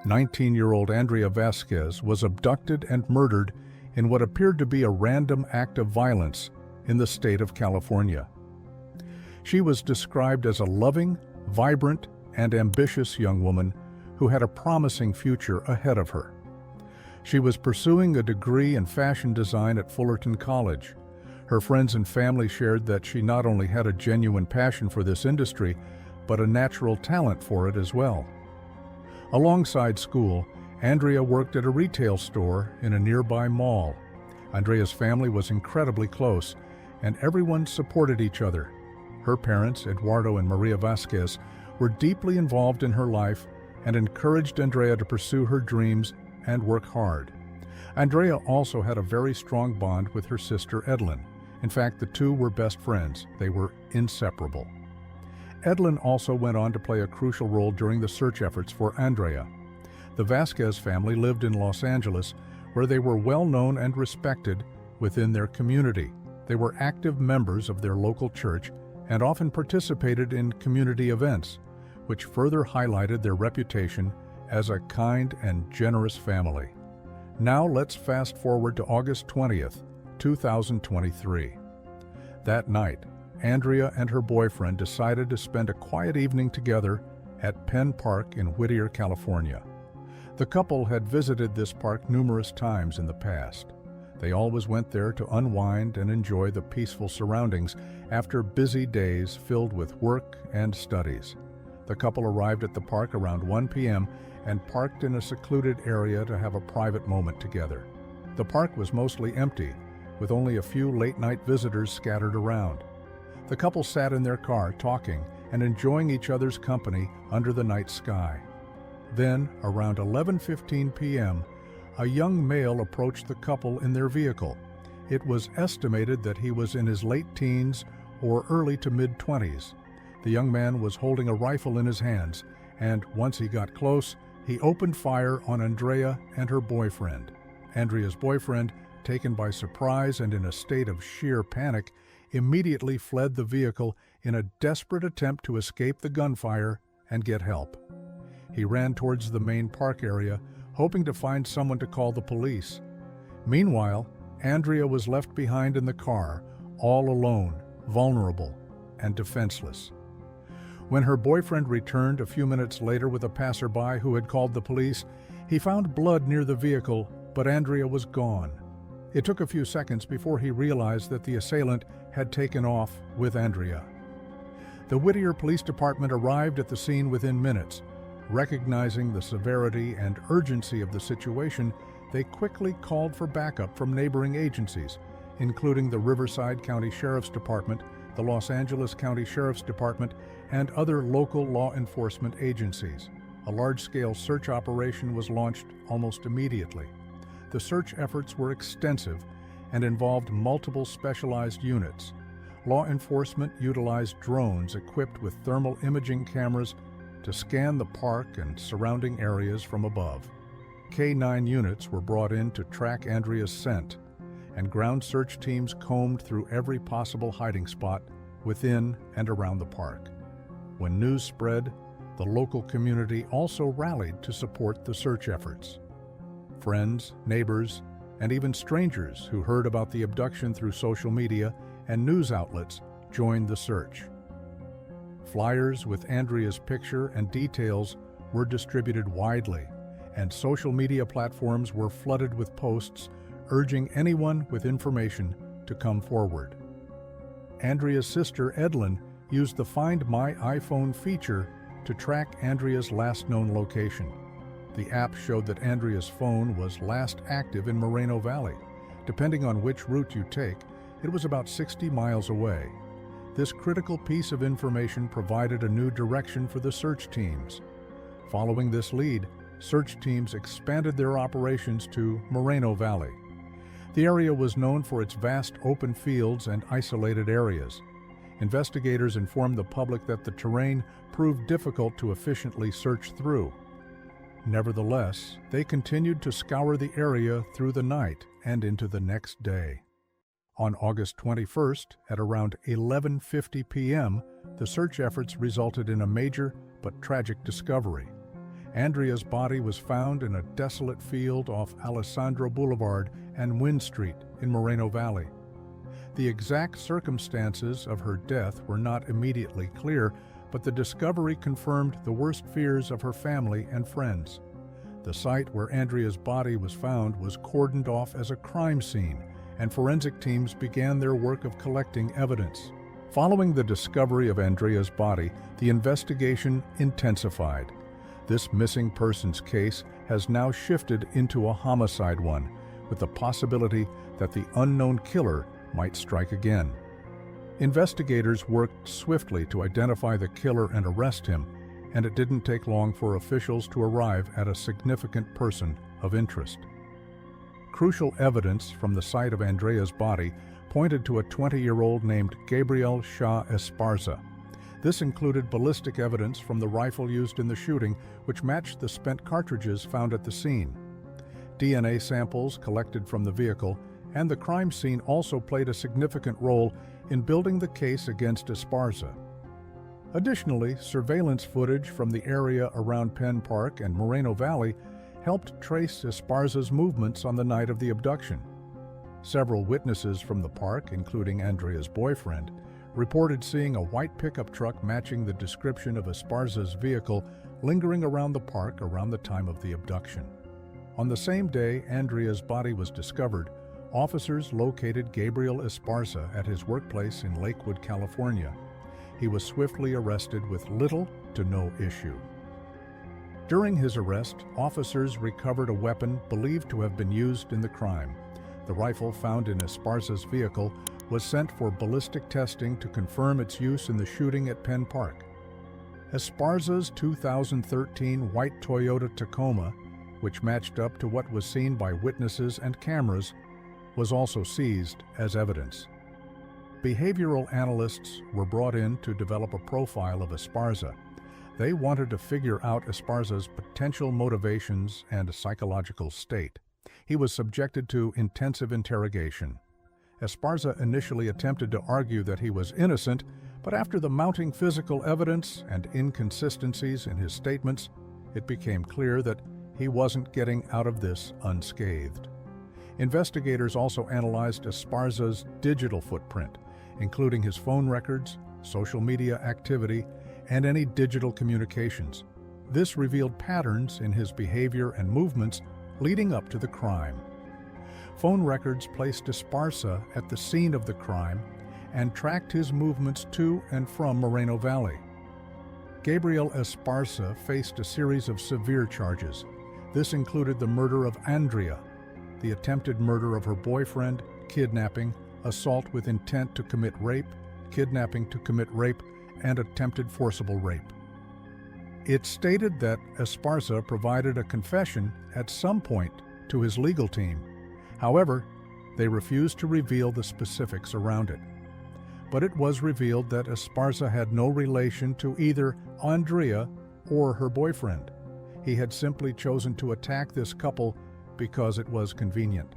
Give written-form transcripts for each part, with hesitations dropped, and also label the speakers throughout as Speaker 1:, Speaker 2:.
Speaker 1: 19-year-old Andrea Vasquez was abducted and murdered in what appeared to be a random act of violence in the state of California. She was described as a loving, vibrant, and ambitious young woman who had a promising future ahead of her. She was pursuing a degree in fashion design at Fullerton College. Her friends and family shared that she not only had a genuine passion for this industry, but a natural talent for it as well. Alongside school, Andrea worked at a retail store in a nearby mall. Andrea's family was incredibly close, and everyone supported each other. Her parents, Eduardo and Maria Vasquez, were deeply involved in her life and encouraged Andrea to pursue her dreams and work hard. Andrea also had a very strong bond with her sister Edlyn. In fact, the two were best friends. They were inseparable. Edlyn also went on to play a crucial role during the search efforts for Andrea. The Vasquez family lived in Los Angeles, where they were well known and respected within their community. They were active members of their local church and often participated in community events, which further highlighted their reputation as a kind and generous family. Now let's fast forward to August 20th, 2023. That night, Andrea and her boyfriend decided to spend a quiet evening together at Penn Park in Whittier, California. The couple had visited this park numerous times in the past. They always went there to unwind and enjoy the peaceful surroundings after busy days filled with work and studies. The couple arrived at the park around 1 p.m. and parked in a secluded area to have a private moment together. The park was mostly empty, with only a few late-night visitors scattered around. The couple sat in their car talking and enjoying each other's company under the night sky. Then, around 11:15 p.m., a young male approached the couple in their vehicle. It was estimated that he was in his late teens or early to mid-20s. The young man was holding a rifle in his hands, and once he got close, he opened fire on Andrea and her boyfriend. Andrea's boyfriend, taken by surprise and in a state of sheer panic, immediately fled the vehicle in a desperate attempt to escape the gunfire and get help. He ran towards the main park area, hoping to find someone to call the police. Meanwhile, Andrea was left behind in the car, all alone, vulnerable, and defenseless. When her boyfriend returned a few minutes later with a passerby who had called the police, he found blood near the vehicle, but Andrea was gone. It took a few seconds before he realized that the assailant had taken off with Andrea. The Whittier Police Department arrived at the scene within minutes. Recognizing the severity and urgency of the situation, they quickly called for backup from neighboring agencies, including the Riverside County Sheriff's Department, the Los Angeles County Sheriff's Department, and other local law enforcement agencies. A large-scale search operation was launched almost immediately. The search efforts were extensive and involved multiple specialized units. Law enforcement utilized drones equipped with thermal imaging cameras to scan the park and surrounding areas from above. K-9 units were brought in to track Andrea's scent, and ground search teams combed through every possible hiding spot within and around the park. When news spread, the local community also rallied to support the search efforts. Friends, neighbors, and even strangers who heard about the abduction through social media and news outlets joined the search. Flyers with Andrea's picture and details were distributed widely, and social media platforms were flooded with posts urging anyone with information to come forward. Andrea's sister, Edlyn, used the Find My iPhone feature to track Andrea's last known location. The app showed that Andrea's phone was last active in Moreno Valley. Depending on which route you take, it was about 60 miles away. This critical piece of information provided a new direction for the search teams. Following this lead, search teams expanded their operations to Moreno Valley. The area was known for its vast open fields and isolated areas. Investigators informed the public that the terrain proved difficult to efficiently search through. Nevertheless, they continued to scour the area through the night and into the next day. On August 21st, at around 11:50 p.m., the search efforts resulted in a major but tragic discovery. Andrea's body was found in a desolate field off Alessandro Boulevard and Wynn Street in Moreno Valley. The exact circumstances of her death were not immediately clear, but the discovery confirmed the worst fears of her family and friends. The site where Andrea's body was found was cordoned off as a crime scene, and forensic teams began their work of collecting evidence. Following the discovery of Andrea's body, the investigation intensified. This missing persons case has now shifted into a homicide one, with the possibility that the unknown killer might strike again. Investigators worked swiftly to identify the killer and arrest him, and it didn't take long for officials to arrive at a significant person of interest. Crucial evidence from the site of Andrea's body pointed to a 20-year-old named Gabriel Shah Esparza. This included ballistic evidence from the rifle used in the shooting, which matched the spent cartridges found at the scene. DNA samples collected from the vehicle and the crime scene also played a significant role in building the case against Esparza. Additionally, surveillance footage from the area around Penn Park and Moreno Valley helped trace Esparza's movements on the night of the abduction. Several witnesses from the park, including Andrea's boyfriend, reported seeing a white pickup truck matching the description of Esparza's vehicle lingering around the park around the time of the abduction. On the same day Andrea's body was discovered, officers located Gabriel Esparza at his workplace in Lakewood, California. He was swiftly arrested with little to no issue. During his arrest, officers recovered a weapon believed to have been used in the crime. The rifle found in Esparza's vehicle was sent for ballistic testing to confirm its use in the shooting at Penn Park. Esparza's 2013 white Toyota Tacoma, which matched up to what was seen by witnesses and cameras, was also seized as evidence. Behavioral analysts were brought in to develop a profile of Esparza. They wanted to figure out Esparza's potential motivations and psychological state. He was subjected to intensive interrogation. Esparza initially attempted to argue that he was innocent, but after the mounting physical evidence and inconsistencies in his statements, it became clear that he wasn't getting out of this unscathed. Investigators also analyzed Esparza's digital footprint, including his phone records, social media activity, and any digital communications. This revealed patterns in his behavior and movements leading up to the crime. Phone records placed Esparza at the scene of the crime and tracked his movements to and from Moreno Valley. Gabriel Esparza faced a series of severe charges. This included the murder of Andrea, the attempted murder of her boyfriend, kidnapping, assault with intent to commit rape, kidnapping to commit rape, and attempted forcible rape. It stated that Esparza provided a confession at some point to his legal team. However, they refused to reveal the specifics around it. But it was revealed that Esparza had no relation to either Andrea or her boyfriend. He had simply chosen to attack this couple because it was convenient.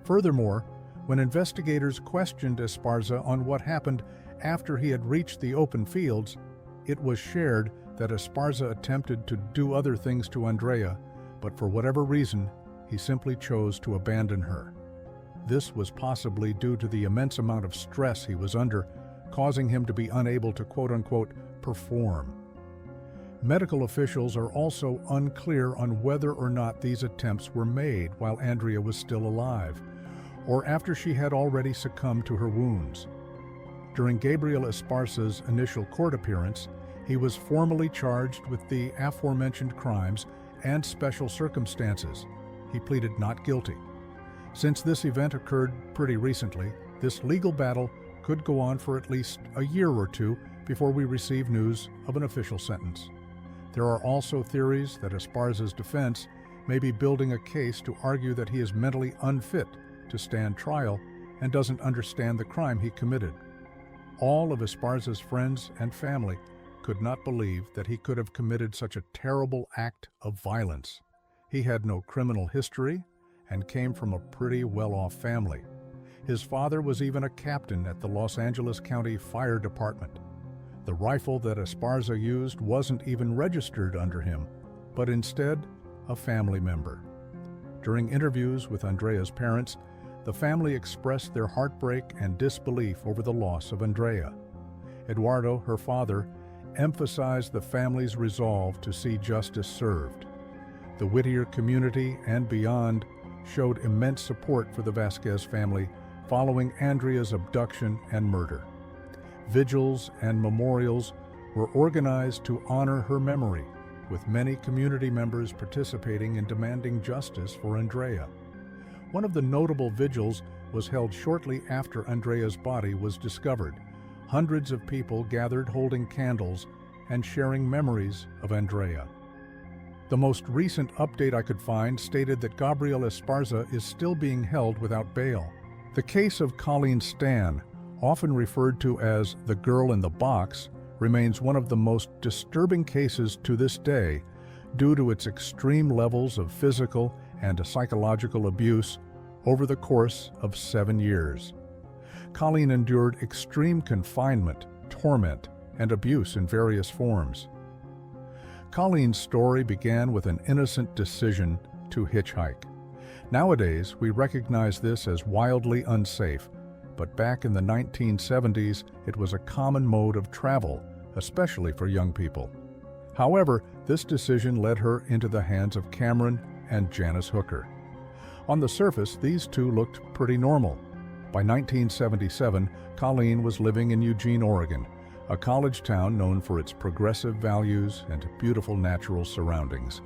Speaker 1: Furthermore, when investigators questioned Esparza on what happened after he had reached the open fields, it was shared that Esparza attempted to do other things to Andrea, but for whatever reason, he simply chose to abandon her. This was possibly due to the immense amount of stress he was under, causing him to be unable to quote-unquote perform. Medical officials are also unclear on whether or not these attempts were made while Andrea was still alive, or after she had already succumbed to her wounds. During Gabriel Esparza's initial court appearance, he was formally charged with the aforementioned crimes and special circumstances. He pleaded not guilty. Since this event occurred pretty recently, this legal battle could go on for at least a year or two before we receive news of an official sentence. There are also theories that Esparza's defense may be building a case to argue that he is mentally unfit to stand trial and doesn't understand the crime he committed. All of Esparza's friends and family could not believe that he could have committed such a terrible act of violence. He had no criminal history and came from a pretty well-off family. His father was even a captain at the Los Angeles County Fire Department. The rifle that Esparza used wasn't even registered under him. but instead a family member. During interviews with Andrea's parents, the family expressed their heartbreak and disbelief over the loss of Andrea. Eduardo, her father, emphasized the family's resolve to see justice served. The Whittier community and beyond showed immense support for the Vasquez family following Andrea's abduction and murder. Vigils and memorials were organized to honor her memory, with many community members participating in demanding justice for Andrea. One of the notable vigils was held shortly after Andrea's body was discovered. Hundreds of people gathered holding candles and sharing memories of Andrea. The most recent update I could find stated that Gabriel Esparza is still being held without bail. The case of Colleen Stan, often referred to as the girl in the box, remains one of the most disturbing cases to this day due to its extreme levels of physical and psychological abuse over the course of 7 years. Colleen endured extreme confinement, torment, and abuse in various forms. Colleen's story began with an innocent decision to hitchhike. Nowadays, we recognize this as wildly unsafe, but back in the 1970s, it was a common mode of travel, especially for young people. However, this decision led her into the hands of Cameron and Janice Hooker. On the surface, these two looked pretty normal. By 1977, Colleen was living in Eugene, Oregon, a college town known for its progressive values and beautiful natural surroundings.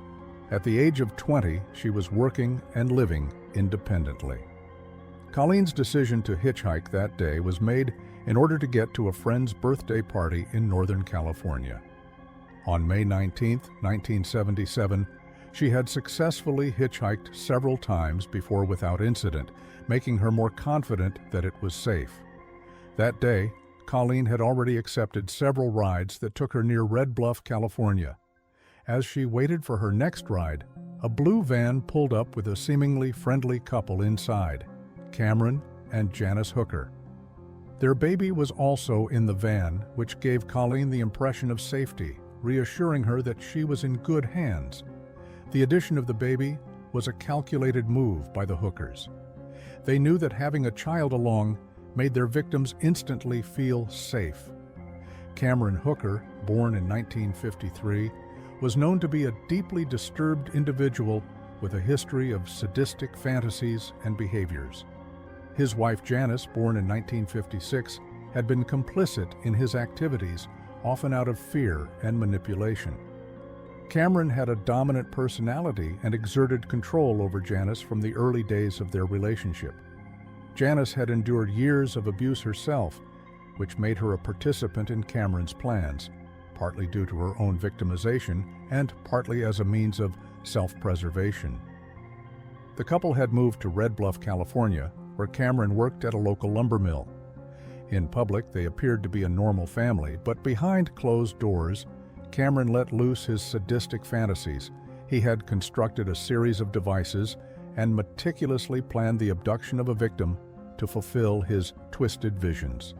Speaker 1: At the age of 20, she was working and living independently. Colleen's decision to hitchhike that day was made in order to get to a friend's birthday party in Northern California. On May 19, 1977, she had successfully hitchhiked several times before without incident, making her more confident that it was safe. That day, Colleen had already accepted several rides that took her near Red Bluff, California. As she waited for her next ride, a blue van pulled up with a seemingly friendly couple inside, Cameron and Janice Hooker. Their baby was also in the van, which gave Colleen the impression of safety, reassuring her that she was in good hands. The addition of the baby was a calculated move by the Hookers. They knew that having a child along made their victims instantly feel safe. Cameron Hooker, born in 1953, was known to be a deeply disturbed individual with a history of sadistic fantasies and behaviors. His wife Janice, born in 1956, had been complicit in his activities, often out of fear and manipulation. Cameron had a dominant personality and exerted control over Janice from the early days of their relationship. Janice had endured years of abuse herself, which made her a participant in Cameron's plans, partly due to her own victimization and partly as a means of self-preservation. The couple had moved to Red Bluff, California, where Cameron worked at a local lumber mill. In public, they appeared to be a normal family, but behind closed doors, Cameron let loose his sadistic fantasies. He had constructed a series of devices and meticulously planned the abduction of a victim to fulfill his twisted visions.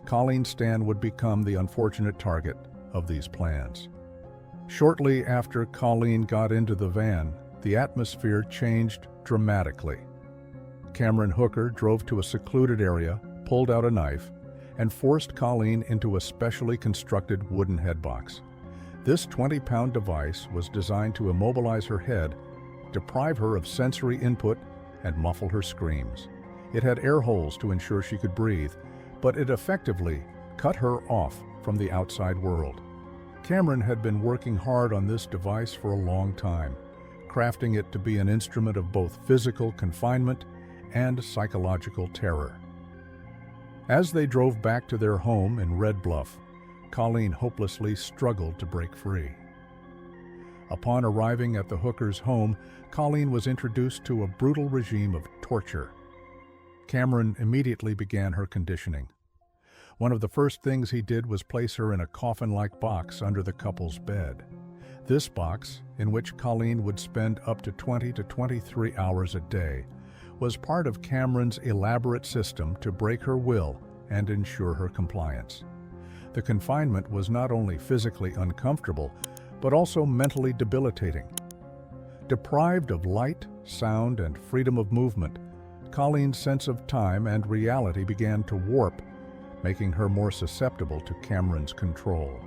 Speaker 1: Colleen Stan would become the unfortunate target of these plans. Shortly after Colleen got into the van, the atmosphere changed dramatically. Cameron Hooker drove to a secluded area, pulled out a knife, and forced Colleen into a specially constructed wooden headbox. This 20-pound device was designed to immobilize her head, deprive her of sensory input, and muffle her screams. It had air holes to ensure she could breathe, but it effectively cut her off from the outside world. Cameron had been working hard on this device for a long time, crafting it to be an instrument of both physical confinement and psychological terror. As they drove back to their home in Red Bluff, Colleen hopelessly struggled to break free. Upon arriving at the Hookers' home, Colleen was introduced to a brutal regime of torture. Cameron immediately began her conditioning. One of the first things he did was place her in a coffin-like box under the couple's bed. This box, in which Colleen would spend up to 20 to 23 hours a day, was part of Cameron's elaborate system to break her will and ensure her compliance. The confinement was not only physically uncomfortable, but also mentally debilitating. Deprived of light, sound, and freedom of movement, Colleen's sense of time and reality began to warp, making her more susceptible to Cameron's control.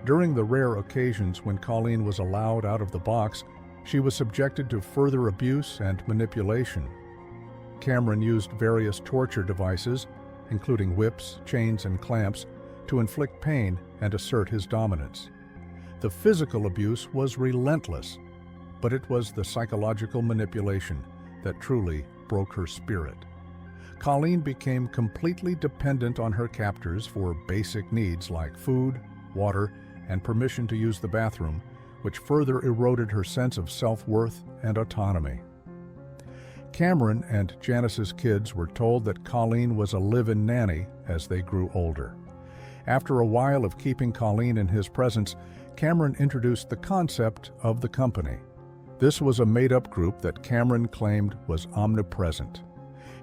Speaker 1: During the rare occasions when Colleen was allowed out of the box, she was subjected to further abuse and manipulation. Cameron used various torture devices, including whips, chains, and clamps, to inflict pain and assert his dominance. The physical abuse was relentless, but it was the psychological manipulation that truly broke her spirit. Colleen became completely dependent on her captors for basic needs like food, water, and permission to use the bathroom, which further eroded her sense of self-worth and autonomy. Cameron and Janice's kids were told that Colleen was a live-in nanny as they grew older. After a while of keeping Colleen in his presence, Cameron introduced the concept of the company. This was a made-up group that Cameron claimed was omnipresent.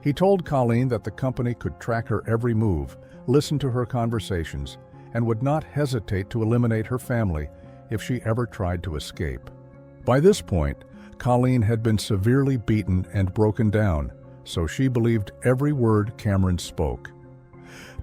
Speaker 1: He told Colleen that the company could track her every move, listen to her conversations, and would not hesitate to eliminate her family if she ever tried to escape. By this point, Colleen had been severely beaten and broken down, so she believed every word Cameron spoke.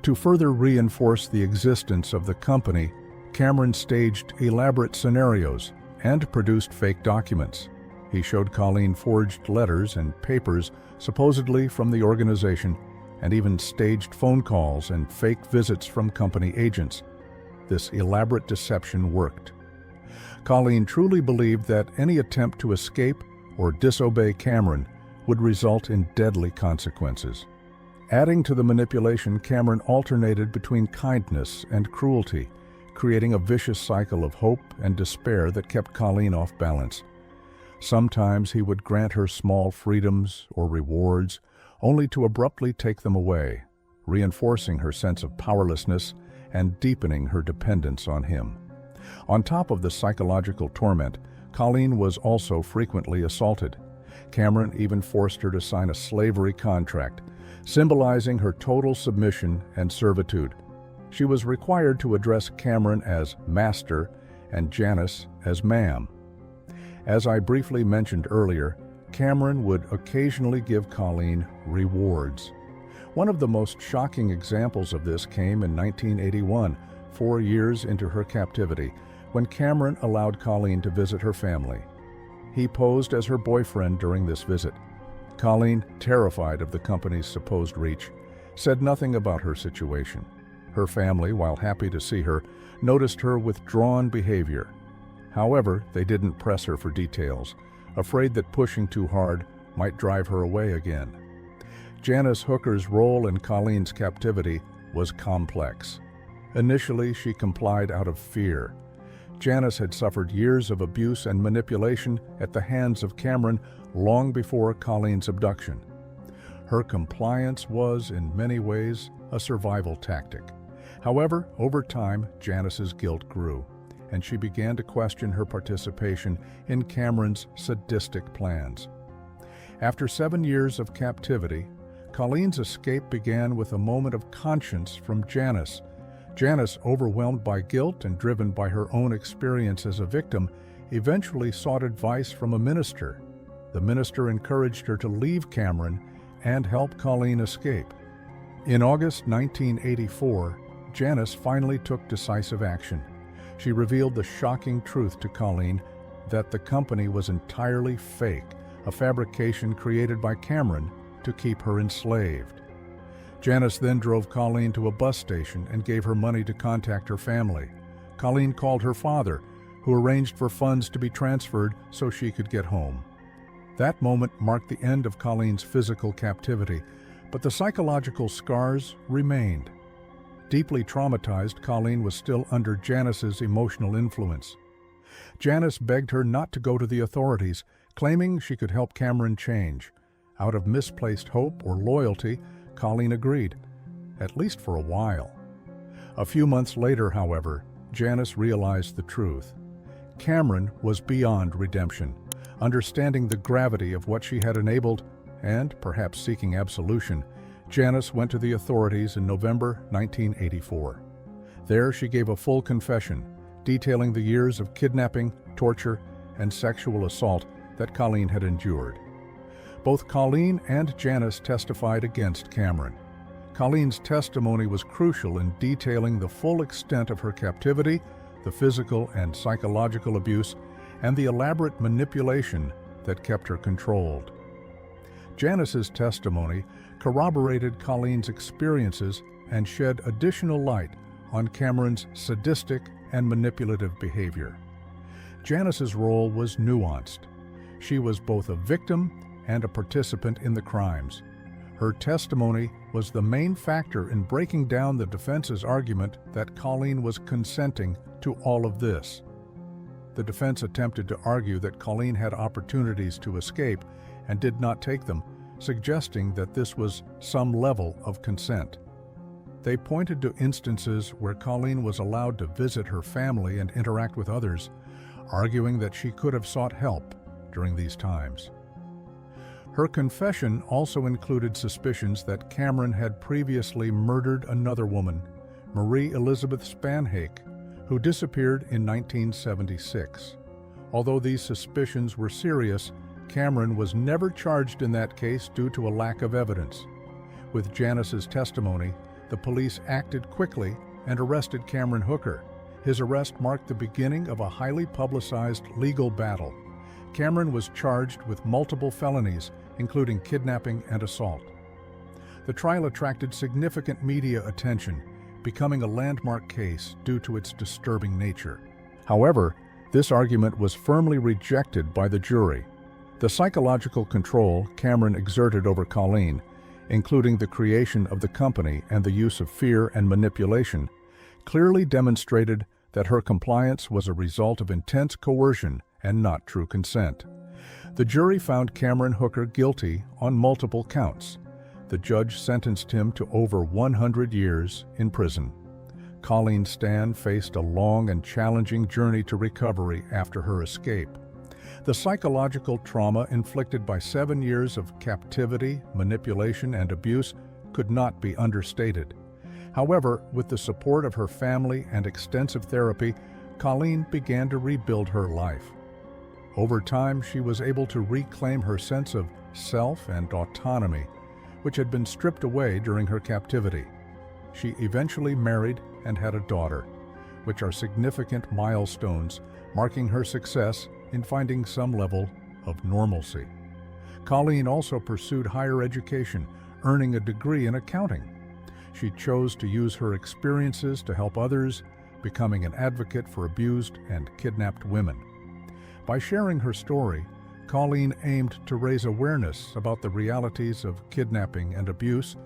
Speaker 1: To further reinforce the existence of the company, Cameron staged elaborate scenarios and produced fake documents. He showed Colleen forged letters and papers supposedly from the organization, and even staged phone calls and fake visits from company agents. This elaborate deception worked. Colleen truly believed that any attempt to escape or disobey Cameron would result in deadly consequences. Adding to the manipulation, Cameron alternated between kindness and cruelty, creating a vicious cycle of hope and despair that kept Colleen off balance. Sometimes he would grant her small freedoms or rewards, only to abruptly take them away, reinforcing her sense of powerlessness and deepening her dependence on him. On top of the psychological torment, Colleen was also frequently assaulted. Cameron even forced her to sign a slavery contract, symbolizing her total submission and servitude. She was required to address Cameron as master and Janice as ma'am. As I briefly mentioned earlier, Cameron would occasionally give Colleen rewards. One of the most shocking examples of this came in 1981, 4 years into her captivity, when Cameron allowed Colleen to visit her family. He posed as her boyfriend during this visit. Colleen, terrified of the company's supposed reach, said nothing about her situation. Her family, while happy to see her, noticed her withdrawn behavior. However, they didn't press her for details, afraid that pushing too hard might drive her away again. Janice Hooker's role in Colleen's captivity was complex. Initially, she complied out of fear. Janice had suffered years of abuse and manipulation at the hands of Cameron long before Colleen's abduction. Her compliance was, in many ways, a survival tactic. However, over time, Janice's guilt grew, and she began to question her participation in Cameron's sadistic plans. After 7 years of captivity, Colleen's escape began with a moment of conscience from Janice. Janice, overwhelmed by guilt and driven by her own experience as a victim, eventually sought advice from a minister. The minister encouraged her to leave Cameron and help Colleen escape. In August 1984, Janice finally took decisive action. She revealed the shocking truth to Colleen that the company was entirely fake, a fabrication created by Cameron to keep her enslaved. Janice then drove Colleen to a bus station and gave her money to contact her family. Colleen called her father, who arranged for funds to be transferred so she could get home. That moment marked the end of Colleen's physical captivity, but the psychological scars remained. Deeply traumatized, Colleen was still under Janice's emotional influence. Janice begged her not to go to the authorities, claiming she could help Cameron change. Out of misplaced hope or loyalty, Colleen agreed, at least for a while. A few months later, however, Janice realized the truth. Cameron was beyond redemption. Understanding the gravity of what she had enabled, and perhaps seeking absolution, Janice went to the authorities in November 1984. There she gave a full confession, detailing the years of kidnapping, torture, and sexual assault that Colleen had endured. Both Colleen and Janice testified against Cameron. Colleen's testimony was crucial in detailing the full extent of her captivity, the physical and psychological abuse, and the elaborate manipulation that kept her controlled. Janice's testimony corroborated Colleen's experiences and shed additional light on Cameron's sadistic and manipulative behavior. Janice's role was nuanced. She was both a victim and a participant in the crimes. Her testimony was the main factor in breaking down the defense's argument that Colleen was consenting to all of this. The defense attempted to argue that Colleen had opportunities to escape and did not take them, suggesting that this was some level of consent. They pointed to instances where Colleen was allowed to visit her family and interact with others, arguing that she could have sought help during these times. Her confession also included suspicions that Cameron had previously murdered another woman, Marie Elizabeth Spanhake, who disappeared in 1976. Although these suspicions were serious, Cameron was never charged in that case due to a lack of evidence. With Janice's testimony, the police acted quickly and arrested Cameron Hooker. His arrest marked the beginning of a highly publicized legal battle. Cameron was charged with multiple felonies, including kidnapping and assault. The trial attracted significant media attention, becoming a landmark case due to its disturbing nature. However, this argument was firmly rejected by the jury. The psychological control Cameron exerted over Colleen, including the creation of the company and the use of fear and manipulation, clearly demonstrated that her compliance was a result of intense coercion and not true consent. The jury found Cameron Hooker guilty on multiple counts. The judge sentenced him to over 100 years in prison. Colleen Stan faced a long and challenging journey to recovery after her escape. The psychological trauma inflicted by 7 years of captivity, manipulation, and abuse could not be understated. However, with the support of her family and extensive therapy, Colleen began to rebuild her life. Over time, she was able to reclaim her sense of self and autonomy, which had been stripped away during her captivity. She eventually married and had a daughter, which are significant milestones marking her success in finding some level of normalcy. Colleen also pursued higher education, earning a degree in accounting. She chose to use her experiences to help others, becoming an advocate for abused and kidnapped women. By sharing her story, Colleen aimed to raise awareness about the realities of kidnapping and abuse,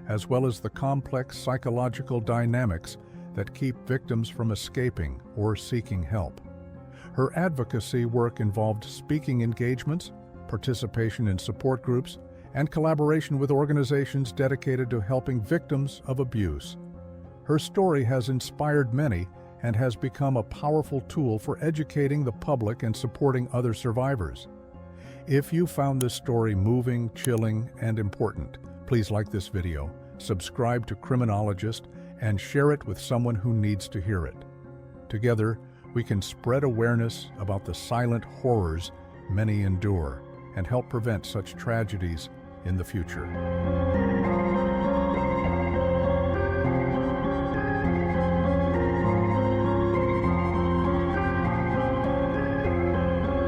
Speaker 1: as well as the complex psychological dynamics that keep victims from escaping or seeking help. Her advocacy work involved speaking engagements, participation in support groups, and collaboration with organizations dedicated to helping victims of abuse. Her story has inspired many and has become a powerful tool for educating the public and supporting other survivors. If you found this story moving, chilling, and important, please like this video, subscribe to Criminologist, and share it with someone who needs to hear it. Together, we can spread awareness about the silent horrors many endure and help prevent such tragedies in the future.